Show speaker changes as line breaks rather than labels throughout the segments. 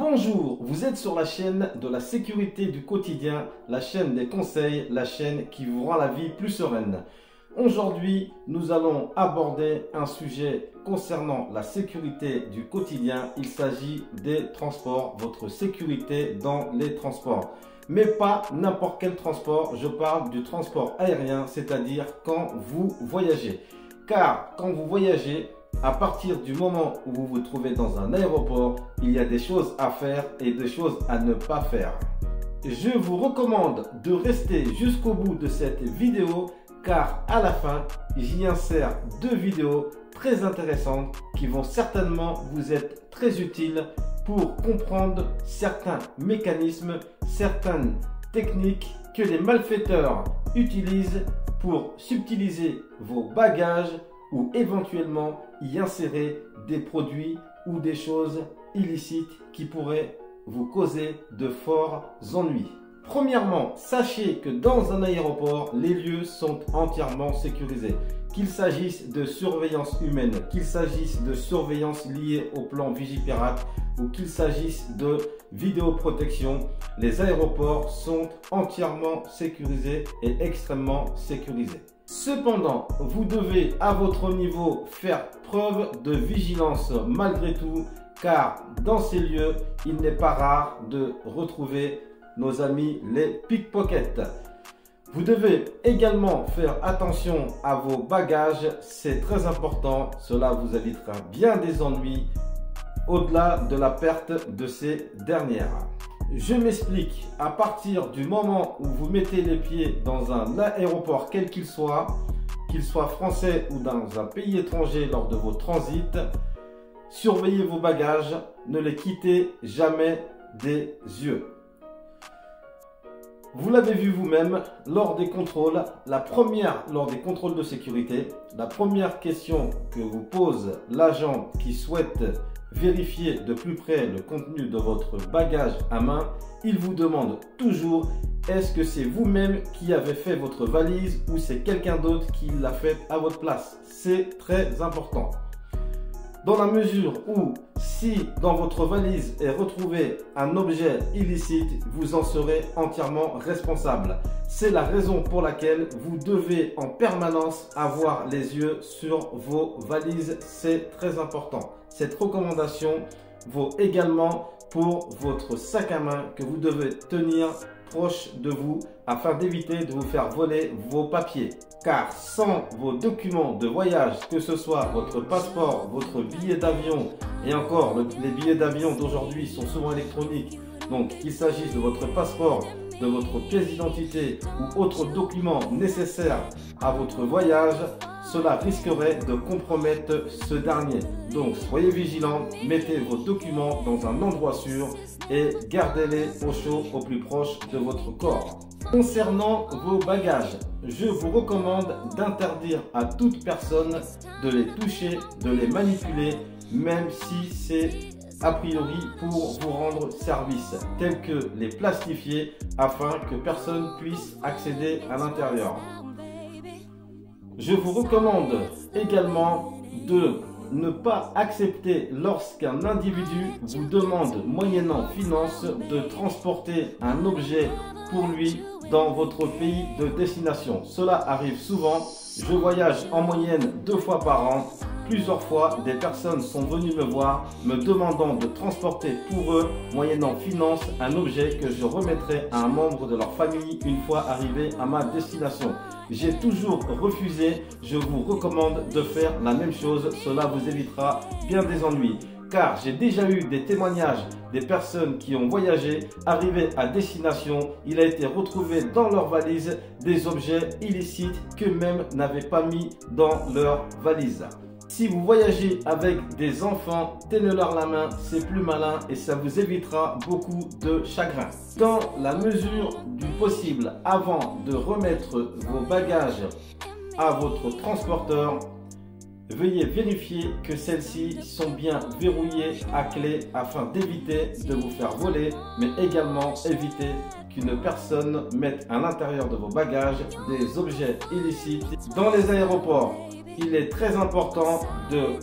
Bonjour, vous êtes sur la chaîne de la sécurité du quotidien, la chaîne des conseils, la chaîne qui vous rend la vie plus sereine. Aujourd'hui, nous allons aborder un sujet concernant la sécurité du quotidien. Il s'agit des transports, votre sécurité dans les transports. Mais pas n'importe quel transport, je parle du transport aérien, c'est-à-dire quand vous voyagez. Car quand vous voyagez, à partir du moment où vous vous trouvez dans un aéroport, il y a des choses à faire et des choses à ne pas faire. Je vous recommande de rester jusqu'au bout de cette vidéo car à la fin, j'y insère deux vidéos très intéressantes qui vont certainement vous être très utiles pour comprendre certains mécanismes, certaines techniques que les malfaiteurs utilisent pour subtiliser vos bagages ou éventuellement y insérer des produits ou des choses illicites qui pourraient vous causer de forts ennuis. Premièrement, sachez que dans un aéroport, les lieux sont entièrement sécurisés. Qu'il s'agisse de surveillance humaine, qu'il s'agisse de surveillance liée au plan Vigipirate ou qu'il s'agisse de vidéoprotection, les aéroports sont entièrement sécurisés et extrêmement sécurisés. Cependant, vous devez à votre niveau faire preuve de vigilance malgré tout, car dans ces lieux, il n'est pas rare de retrouver nos amis les pickpockets. Vous devez également faire attention à vos bagages, c'est très important, cela vous évitera bien des ennuis au-delà de la perte de ces dernières. Je m'explique, à partir du moment où vous mettez les pieds dans un aéroport quel qu'il soit français ou dans un pays étranger lors de vos transits, surveillez vos bagages, ne les quittez jamais des yeux. Vous l'avez vu vous-même, lors des contrôles, lors des contrôles de sécurité, la première question que vous pose l'agent qui souhaite vérifier de plus près le contenu de votre bagage à main, il vous demande toujours est-ce que c'est vous-même qui avez fait votre valise ou c'est quelqu'un d'autre qui l'a fait à votre place. C'est très important. Dans la mesure où si dans votre valise est retrouvé un objet illicite, vous en serez entièrement responsable. C'est la raison pour laquelle vous devez en permanence avoir les yeux sur vos valises. C'est très important. Cette recommandation vaut également pour votre sac à main que vous devez tenir proche de vous afin d'éviter de vous faire voler vos papiers. Car sans vos documents de voyage, que ce soit votre passeport, votre billet d'avion, et encore les billets d'avion d'aujourd'hui sont souvent électroniques, donc qu'il s'agisse de votre passeport, de votre pièce d'identité ou autres documents nécessaires à votre voyage, cela risquerait de compromettre ce dernier. Donc soyez vigilants, mettez vos documents dans un endroit sûr et gardez-les au chaud au plus proche de votre corps. Concernant vos bagages, je vous recommande d'interdire à toute personne de les toucher, de les manipuler, même si c'est a priori pour vous rendre service, tels que les plastifier afin que personne puisse accéder à l'intérieur. Je vous recommande également de ne pas accepter lorsqu'un individu vous demande moyennant finance de transporter un objet pour lui dans votre pays de destination. Cela arrive souvent. Je voyage en moyenne 2 fois par an. Plusieurs fois, des personnes sont venues me voir me demandant de transporter pour eux, moyennant finance, un objet que je remettrai à un membre de leur famille une fois arrivé à ma destination. J'ai toujours refusé. Je vous recommande de faire la même chose. Cela vous évitera bien des ennuis. Car j'ai déjà eu des témoignages des personnes qui ont voyagé, arrivées à destination, il a été retrouvé dans leur valise des objets illicites qu'eux-mêmes n'avaient pas mis dans leur valise. Si vous voyagez avec des enfants, tenez-leur la main, c'est plus malin et ça vous évitera beaucoup de chagrin. Dans la mesure du possible, avant de remettre vos bagages à votre transporteur, veuillez vérifier que celles-ci sont bien verrouillées à clé afin d'éviter de vous faire voler, mais également éviter qu'une personne mette à l'intérieur de vos bagages des objets illicites. Dans les aéroports, il est très important de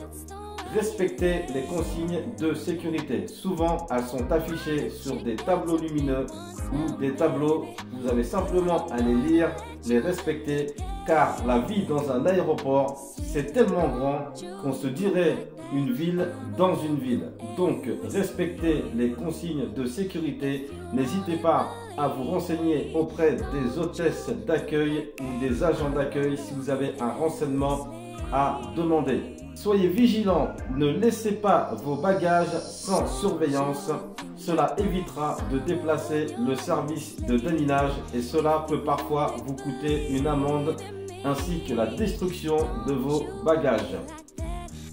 Respectez les consignes de sécurité. Souvent, elles sont affichées sur des tableaux lumineux ou des tableaux. Vous avez simplement à les lire, les respecter, car la vie dans un aéroport, c'est tellement grand qu'on se dirait une ville dans une ville. Donc, respectez les consignes de sécurité. N'hésitez pas à vous renseigner auprès des hôtesses d'accueil ou des agents d'accueil si vous avez un renseignement à demander. Soyez vigilants, ne laissez pas vos bagages sans surveillance. Cela évitera de déplacer le service de déminage et cela peut parfois vous coûter une amende ainsi que la destruction de vos bagages.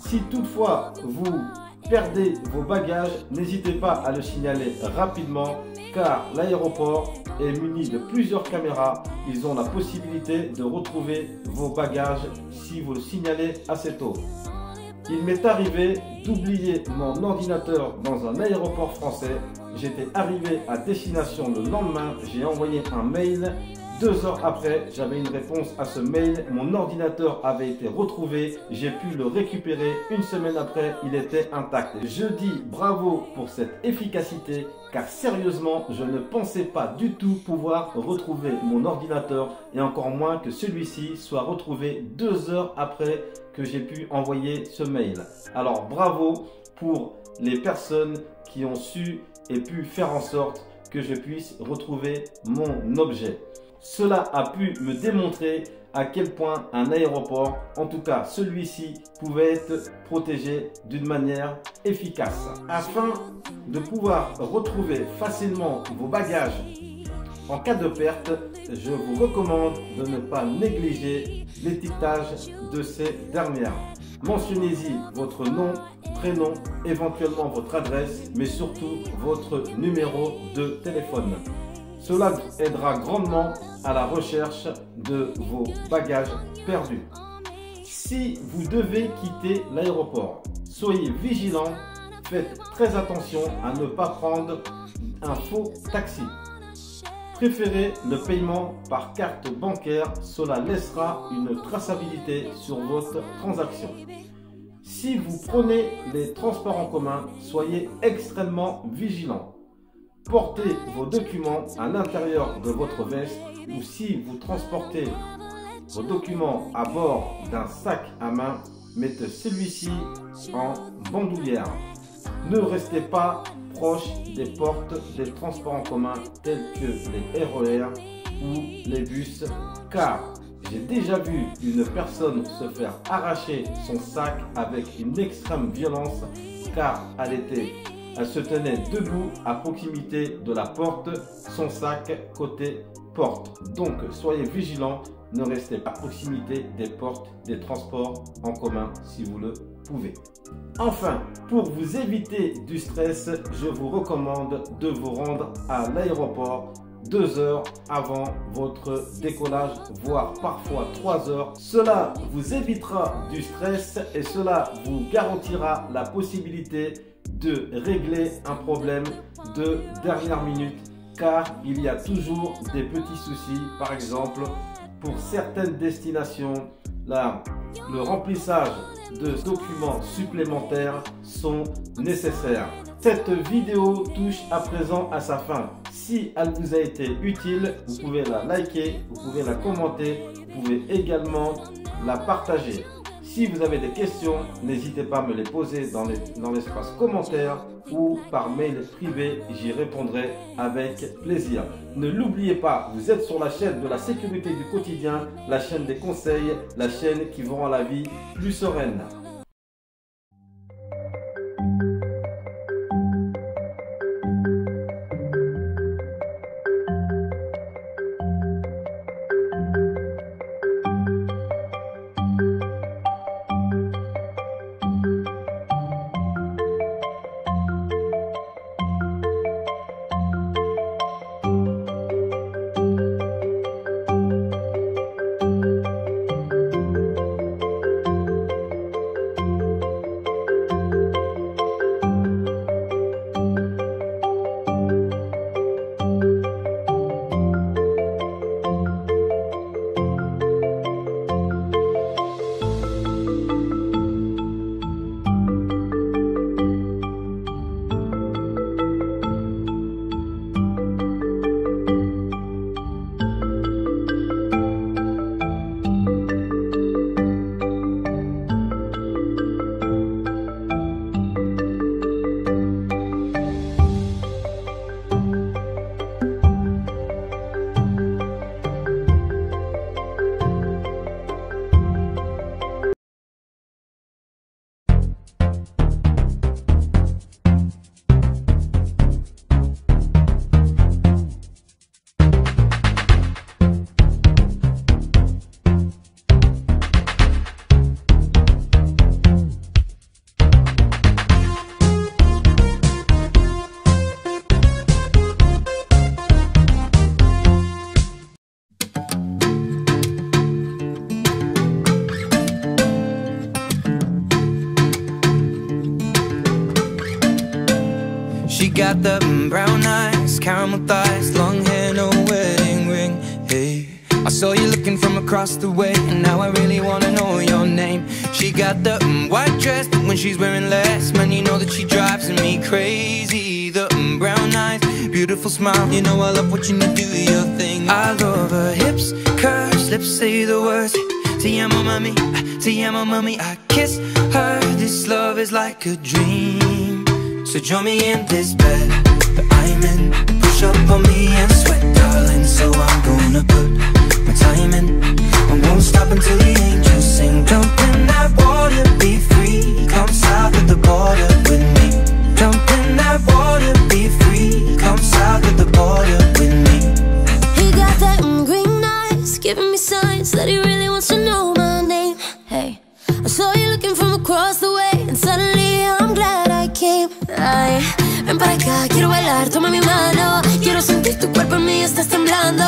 Si toutefois vous perdez vos bagages, n'hésitez pas à le signaler rapidement car l'aéroport est muni de plusieurs caméras. Ils ont la possibilité de retrouver vos bagages si vous le signalez assez tôt. Il m'est arrivé d'oublier mon ordinateur dans un aéroport français. J'étais arrivé à destination le lendemain, j'ai envoyé un mail. 2 heures après, j'avais une réponse à ce mail. Mon ordinateur avait été retrouvé. J'ai pu le récupérer. 1 semaine après, il était intact. Je dis bravo pour cette efficacité, car sérieusement, je ne pensais pas du tout pouvoir retrouver mon ordinateur et encore moins que celui-ci soit retrouvé 2 heures après que j'ai pu envoyer ce mail. Alors bravo pour les personnes qui ont su et pu faire en sorte que je puisse retrouver mon objet. Cela a pu me démontrer à quel point un aéroport, en tout cas celui-ci, pouvait être protégé d'une manière efficace. Afin de pouvoir retrouver facilement vos bagages en cas de perte, je vous recommande de ne pas négliger l'étiquetage de ces dernières. Mentionnez-y votre nom, prénom, éventuellement votre adresse, mais surtout votre numéro de téléphone. Cela aidera grandement à la recherche de vos bagages perdus. Si vous devez quitter l'aéroport, soyez vigilants, faites très attention à ne pas prendre un faux taxi. Préférez le paiement par carte bancaire, cela laissera une traçabilité sur votre transaction. Si vous prenez les transports en commun, soyez extrêmement vigilants. Portez vos documents à l'intérieur de votre veste ou si vous transportez vos documents à bord d'un sac à main, mettez celui-ci en bandoulière. Ne restez pas proche des portes des transports en commun tels que les RER ou les bus car j'ai déjà vu une personne se faire arracher son sac avec une extrême violence car elle se tenait debout à proximité de la porte, son sac côté porte. Donc soyez vigilants, ne restez pas à proximité des portes des transports en commun si vous le pouvez. Enfin, pour vous éviter du stress, je vous recommande de vous rendre à l'aéroport 2 heures avant votre décollage, voire parfois 3 heures. Cela vous évitera du stress et cela vous garantira la possibilité de régler un problème de dernière minute car il y a toujours des petits soucis. Par exemple, pour certaines destinations, le remplissage de documents supplémentaires sont nécessaires. Cette vidéo touche à présent à sa fin. Si elle vous a été utile, vous pouvez la liker, vous pouvez la commenter, vous pouvez également la partager. Si vous avez des questions, n'hésitez pas à me les poser dans l'espace commentaire ou par mail privé, j'y répondrai avec plaisir. Ne l'oubliez pas, vous êtes sur la chaîne de la sécurité du quotidien, la chaîne des conseils, la chaîne qui vous rend la vie plus sereine.
got the brown eyes, caramel thighs, long hair, no wedding ring. Hey, I saw you looking from across the way, and now I really wanna know your name. She got the white dress, but when she's wearing less, man, you know that she drives me crazy. The brown eyes, beautiful smile, you know I love watching you do your thing. I love her hips, curves, lips say the words. Te amo mami, te amo mami. I kiss her, this love is like a dream. So join me in this bed that I'm in. Push up on me and sweat, darling. So I'm gonna put my time in. I won't stop until the angels sing. Jump in that water, be free. Come south of the border with me. Jump in that water, be free. Come south of the border with me.
He got that green eyes, giving me signs that he really wants to know my name. Hey, I saw you looking from across the way, and suddenly I'm glad I came. Ay, ven para acá, quiero bailar, toma mi mano. Quiero sentir tu cuerpo en mí, estás temblando.